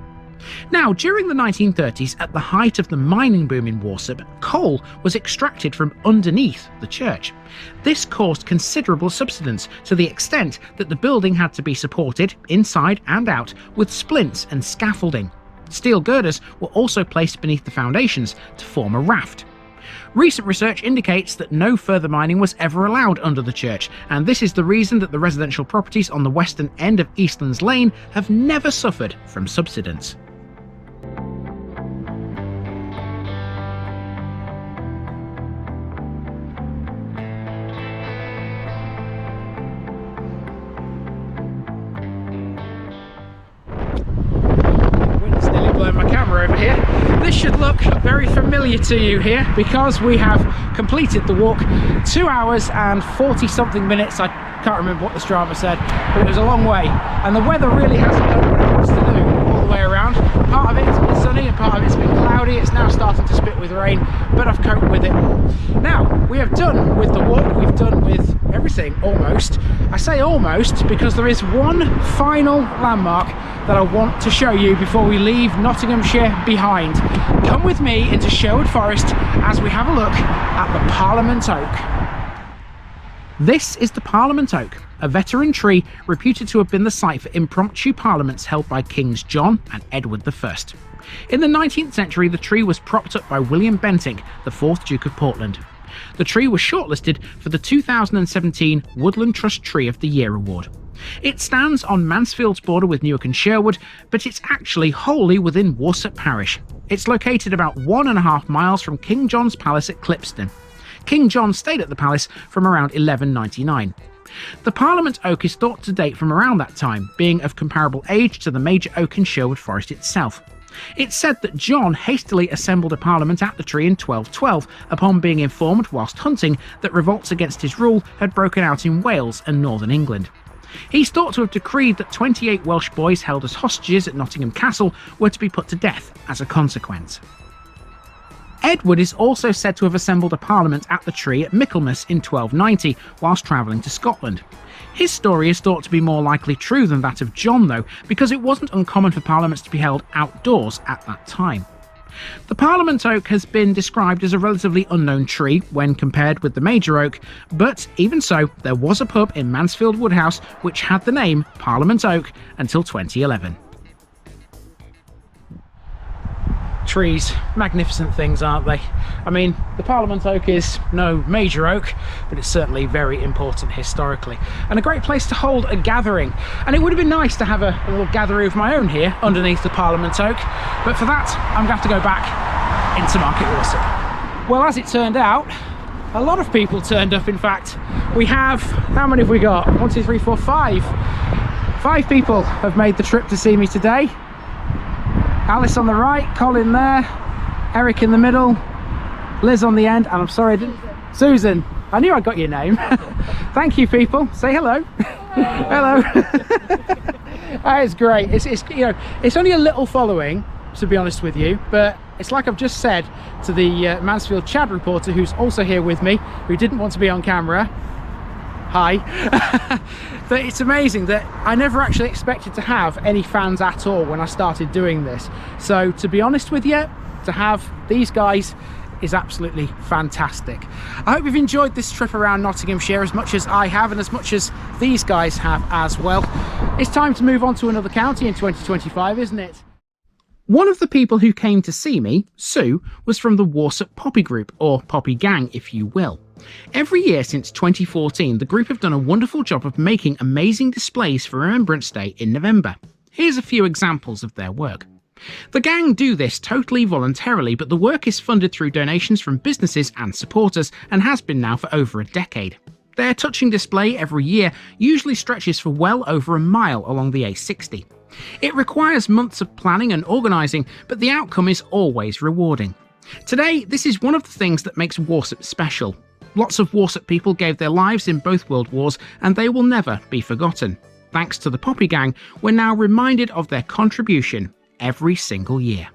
Now, during the 1930s, at the height of the mining boom in Warsop, coal was extracted from underneath the church. This caused considerable subsidence to the extent that the building had to be supported, inside and out, with splints and scaffolding. Steel girders were also placed beneath the foundations to form a raft. Recent research indicates that no further mining was ever allowed under the church, and this is the reason that the residential properties on the western end of Eastlands Lane have never suffered from subsidence. My camera over here. This should look very familiar to you here because we have completed the walk. 2 hours and 40 something minutes. I can't remember what the Strava said, but it was a long way, and the weather really hasn't done what it wants to do all the way around. Part of it's been sunny and part of it's been cloudy. It's now starting to spit with rain, but I've coped with it all. Now, we have done with the walk, we've done with everything almost. I say almost because there is one final landmark that I want to show you before we leave Nottinghamshire behind. Come with me into Sherwood Forest as we have a look at the Parliament Oak. This is the Parliament Oak, a veteran tree reputed to have been the site for impromptu parliaments held by Kings John and Edward I. In the 19th century, the tree was propped up by William Bentinck, the 4th Duke of Portland. The tree was shortlisted for the 2017 Woodland Trust Tree of the Year Award. It stands on Mansfield's border with Newark and Sherwood, but it's actually wholly within Warsop Parish. It's located about 1.5 miles from King John's Palace at Clipston. King John stayed at the palace from around 1199. The Parliament Oak is thought to date from around that time, being of comparable age to the major oak in Sherwood Forest itself. It's said that John hastily assembled a parliament at the tree in 1212 upon being informed whilst hunting that revolts against his rule had broken out in Wales and northern England. He's thought to have decreed that 28 Welsh boys held as hostages at Nottingham Castle were to be put to death as a consequence. Edward is also said to have assembled a parliament at the tree at Michaelmas in 1290 whilst travelling to Scotland. His story is thought to be more likely true than that of John though, because it wasn't uncommon for parliaments to be held outdoors at that time. The Parliament Oak has been described as a relatively unknown tree when compared with the major oak, but even so, there was a pub in Mansfield Woodhouse which had the name Parliament Oak until 2011. trees, magnificent things, aren't they? I mean, the Parliament oak is no major oak, but it's certainly very important historically, and a great place to hold a gathering. And it would have been nice to have a little gathering of my own here underneath the Parliament oak, but for that I'm going to have to go back into Market Warsop. Well, as it turned out, a lot of people turned up. In fact, we have, how many have we got? 1, 2, 3, 4, 5. 5 people have made the trip to see me today. Alice on the right, Colin there, Eric in the middle, Liz on the end, and I'm sorry I didn't... Susan, I knew I got your name. Thank you, people. Say hello. Hello. It's great. It's you know, it's only a little following, to be honest with you, but it's like I've just said to the Mansfield Chad reporter, who's also here with me, who didn't want to be on camera. Hi. That it's amazing that I never actually expected to have any fans at all when I started doing this. So to be honest with you, to have these guys is absolutely fantastic. I hope you've enjoyed this trip around Nottinghamshire as much as I have, and as much as these guys have as well. It's time to move on to another county in 2025, isn't it? One of the people who came to see me, Sue, was from the Warsop Poppy Group, or Poppy Gang if you will. Every year since 2014, the group have done a wonderful job of making amazing displays for Remembrance Day in November. Here's a few examples of their work. The gang do this totally voluntarily, but the work is funded through donations from businesses and supporters, and has been now for over a decade. Their touching display every year usually stretches for well over a mile along the A60. It requires months of planning and organising, but the outcome is always rewarding. Today, this is one of the things that makes Warsop special. Lots of Warsop people gave their lives in both World Wars, and they will never be forgotten. Thanks to the Poppy Gang, we're now reminded of their contribution every single year.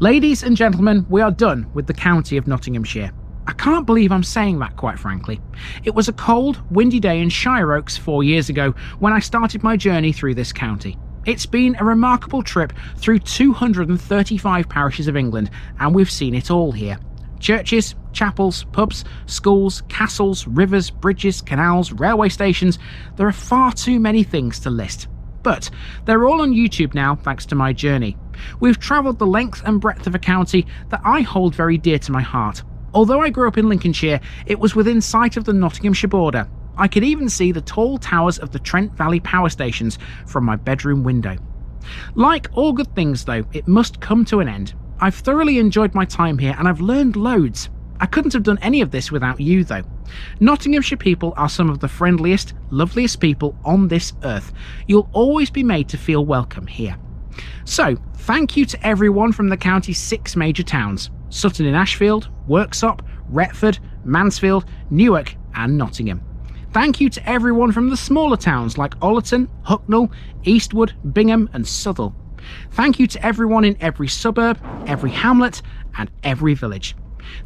Ladies and gentlemen, we are done with the county of Nottinghamshire. I can't believe I'm saying that, quite frankly. It was a cold, windy day in Shire Oaks 4 years ago when I started my journey through this county. It's been a remarkable trip through 235 parishes of England, and we've seen it all here. Churches, chapels, pubs, schools, castles, rivers, bridges, canals, railway stations. There are far too many things to list. But they're all on YouTube now, thanks to my journey. We've travelled the length and breadth of a county that I hold very dear to my heart. Although I grew up in Lincolnshire, it was within sight of the Nottinghamshire border. I could even see the tall towers of the Trent Valley power stations from my bedroom window. Like all good things though, it must come to an end. I've thoroughly enjoyed my time here and I've learned loads. I couldn't have done any of this without you though. Nottinghamshire people are some of the friendliest, loveliest people on this earth. You'll always be made to feel welcome here. So, thank you to everyone from the county's 6 major towns: Sutton in Ashfield, Worksop, Retford, Mansfield, Newark and Nottingham. Thank you to everyone from the smaller towns like Ollerton, Hucknall, Eastwood, Bingham and Southwell. Thank you to everyone in every suburb, every hamlet and every village.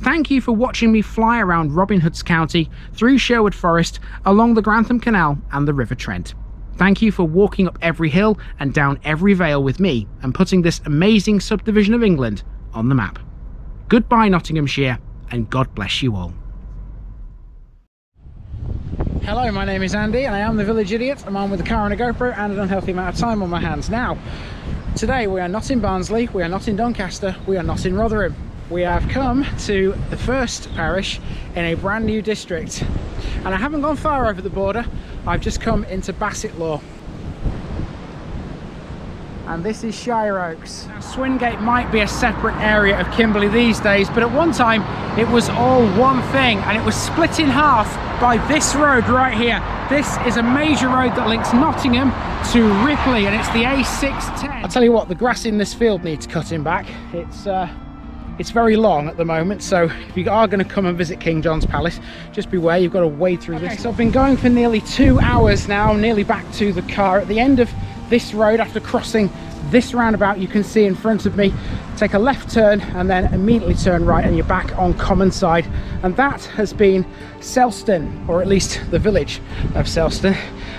Thank you for watching me fly around Robin Hood's county, through Sherwood Forest, along the Grantham Canal and the River Trent. Thank you for walking up every hill and down every vale with me and putting this amazing subdivision of England on the map. Goodbye Nottinghamshire, and God bless you all. Hello, my name is Andy and I am the Village Idiot. I'm on with a car and a GoPro and an unhealthy amount of time on my hands. Now, today we are not in Barnsley, we are not in Doncaster, we are not in Rotherham. We have come to the first parish in a brand new district. And I haven't gone far over the border, I've just come into Bassetlaw. And this is Shire Oaks. Now, Swingate might be a separate area of Kimberley these days, but at one time it was all one thing, and it was split in half by this road right here. This is a major road that links Nottingham to Ripley, and it's the A610. I'll tell you what, the grass in this field needs cutting back. It's very long at the moment, so if you are going to come and visit King John's Palace, just beware, you've got to wade through this. So I've been going for nearly 2 hours now. I'm nearly back to the car. At the end of this road, after crossing this roundabout you can see in front of me, take a left turn and then immediately turn right and you're back on common side. And that has been Selston, or at least the village of Selston.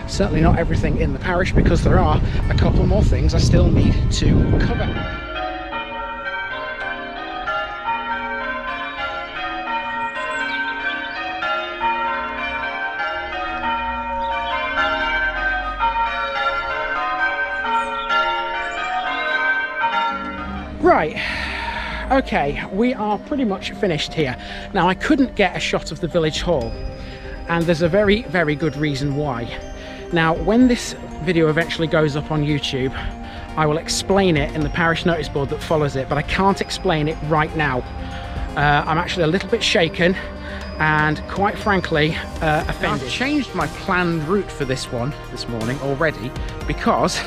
Certainly not everything in the parish, because there are a couple more things I still need to cover. Right, okay, we are pretty much finished here. Now, I couldn't get a shot of the village hall, and there's a very, very good reason why. Now, when this video eventually goes up on YouTube, I will explain it in the parish notice board that follows it, but I can't explain it right now. I'm actually a little bit shaken and quite frankly offended. I've changed my planned route for this one this morning already because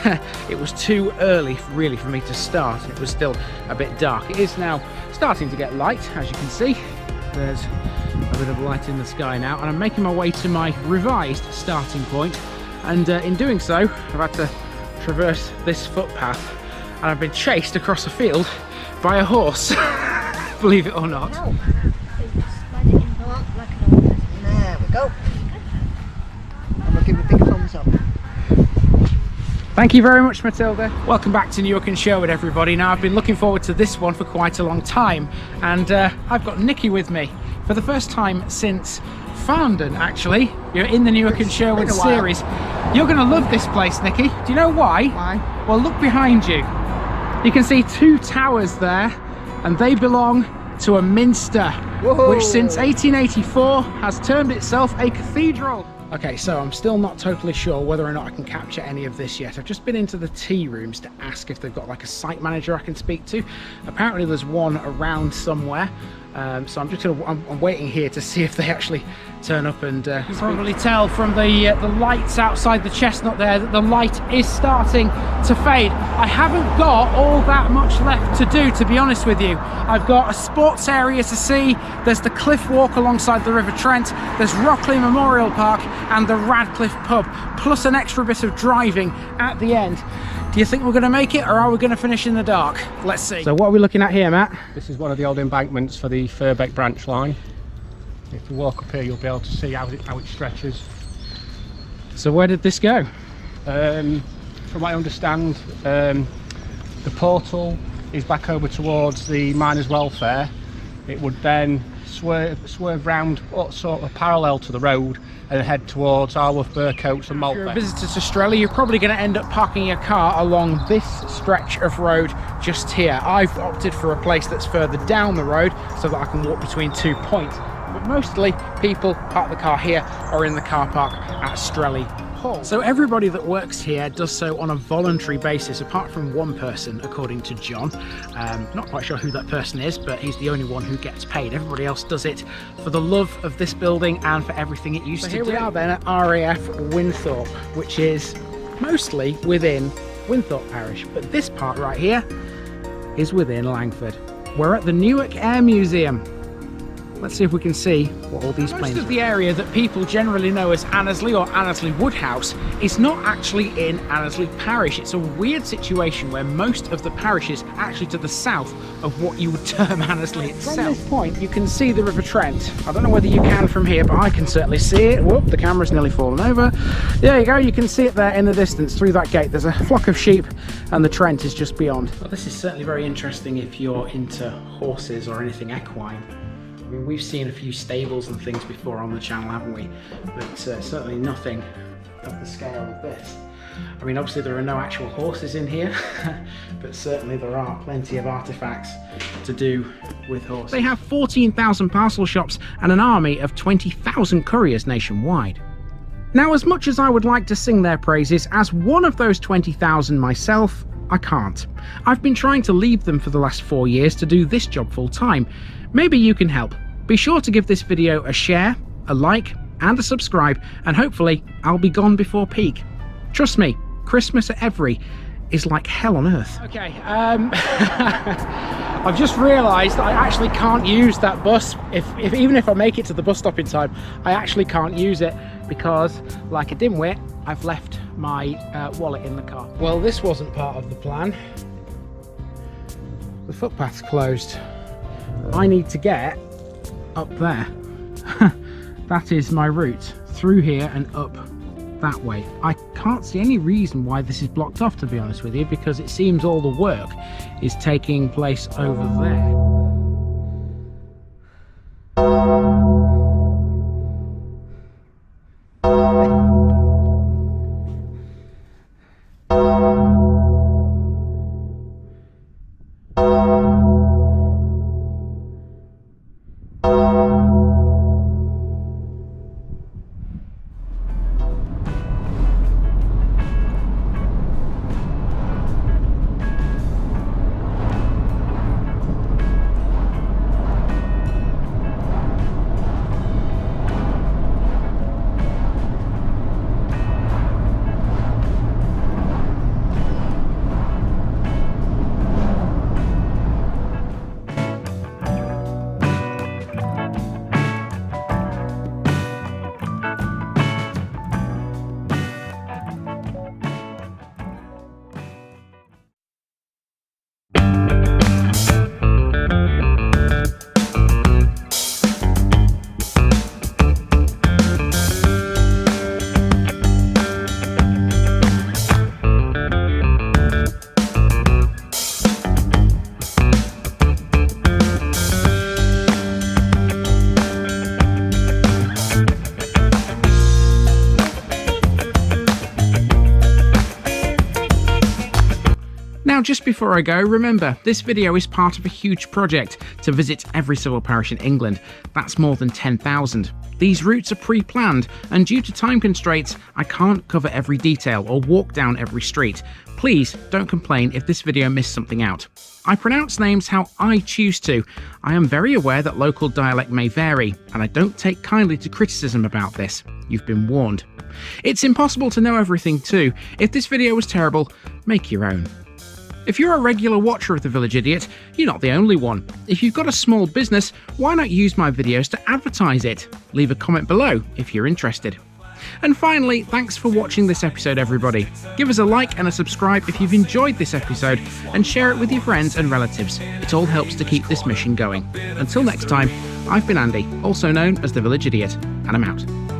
it was too early really for me to start. It was still a bit dark. It is now starting to get light, as you can see. There's a bit of light in the sky now, and I'm making my way to my revised starting point, and in doing so I've had to traverse this footpath, and I've been chased across a field by a horse. Believe it or not. There we go. I'm going to give a big thumbs up. Thank you very much, Matilda. Welcome back to Newark and Sherwood, everybody. Now, I've been looking forward to this one for quite a long time, and I've got Nikki with me for the first time since Founding, actually. You're in the Newark and Sherwood series. You're going to love this place, Nikki. Do you know why? Why? Well, look behind you. You can see two towers there, and they belong to a minster, Whoa. which since 1884 has termed itself a cathedral. Okay, so I'm still not totally sure whether or not I can capture any of this yet. I've just been into the tea rooms to ask if they've got like a site manager I can speak to. Apparently there's one around somewhere. So I'm waiting here to see if they actually turn up and you can probably tell from the lights outside the chestnut there that the light is starting to fade. I haven't got all that much left to do, to be honest with you. I've got a sports area to see, there's the cliff walk alongside the River Trent, there's Rockley Memorial Park and the Radcliffe pub, plus an extra bit of driving at the end. Do you think we're going to make it, or are we going to finish in the dark? Let's see. So what are we looking at here, Matt? This is one of the old embankments for the Furbeck branch line. If you walk up here, you'll be able to see how it stretches. So where did this go? From what I understand, the portal is back over towards the miners' welfare. It would then swerve round sort of parallel to the road and head towards Arworth, Burcoats and Maltby. If you're a visitor to Strelly, you're probably going to end up parking your car along this stretch of road just here. I've opted for a place that's further down the road so that I can walk between 2 points. But mostly people park the car here or in the car park at Strelly Hall. So everybody that works here does so on a voluntary basis, apart from one person, according to John. Not quite sure who that person is, but he's the only one who gets paid. Everybody else does it for the love of this building and for everything it used to do. Here we are then at RAF Winthorpe, which is mostly within Winthorpe Parish, but this part right here is within Langford. We're at the Newark Air Museum. Let's see if we can see what all these planes are. Most of the area that people generally know as Annesley or Annesley Woodhouse is not actually in Annesley Parish. It's a weird situation where most of the parish is actually to the south of what you would term Annesley itself. From this point you can see the River Trent. I don't know whether you can from here, but I can certainly see it. Whoop, the camera's nearly fallen over. There you go, you can see it there in the distance through that gate. There's a flock of sheep and the Trent is just beyond. Well, this is certainly very interesting if you're into horses or anything equine. I mean, we've seen a few stables and things before on the channel, haven't we? But certainly nothing of the scale of this. I mean, obviously there are no actual horses in here, but certainly there are plenty of artifacts to do with horses. They have 14,000 parcel shops and an army of 20,000 couriers nationwide. Now, as much as I would like to sing their praises, as one of those 20,000 myself, I can't. I've been trying to leave them for the last 4 years to do this job full time. Maybe you can help. Be sure to give this video a share, a like, and a subscribe, and hopefully I'll be gone before peak. Trust me, Christmas at Every is like hell on earth. Okay, I've just realised I actually can't use that bus. Even if I make it to the bus stop in time, I actually can't use it because, like a dimwit, I've left my wallet in the car. Well, this wasn't part of the plan. The footpath's closed. I need to get up there. That is my route, through here and up that way. I can't see any reason why this is blocked off, to be honest with you, because it seems all the work is taking place over there. just before I go, remember, this video is part of a huge project to visit every civil parish in England. That's more than 10,000. These routes are pre-planned, and due to time constraints, I can't cover every detail or walk down every street. Please don't complain if this video missed something out. I pronounce names how I choose to. I am very aware that local dialect may vary, and I don't take kindly to criticism about this. You've been warned. It's impossible to know everything too. If this video was terrible, make your own. If you're a regular watcher of The Village Idiot, you're not the only one. If you've got a small business, why not use my videos to advertise it? Leave a comment below if you're interested. And finally, thanks for watching this episode, everybody. Give us a like and a subscribe if you've enjoyed this episode, and share it with your friends and relatives. It all helps to keep this mission going. Until next time, I've been Andy, also known as The Village Idiot, and I'm out.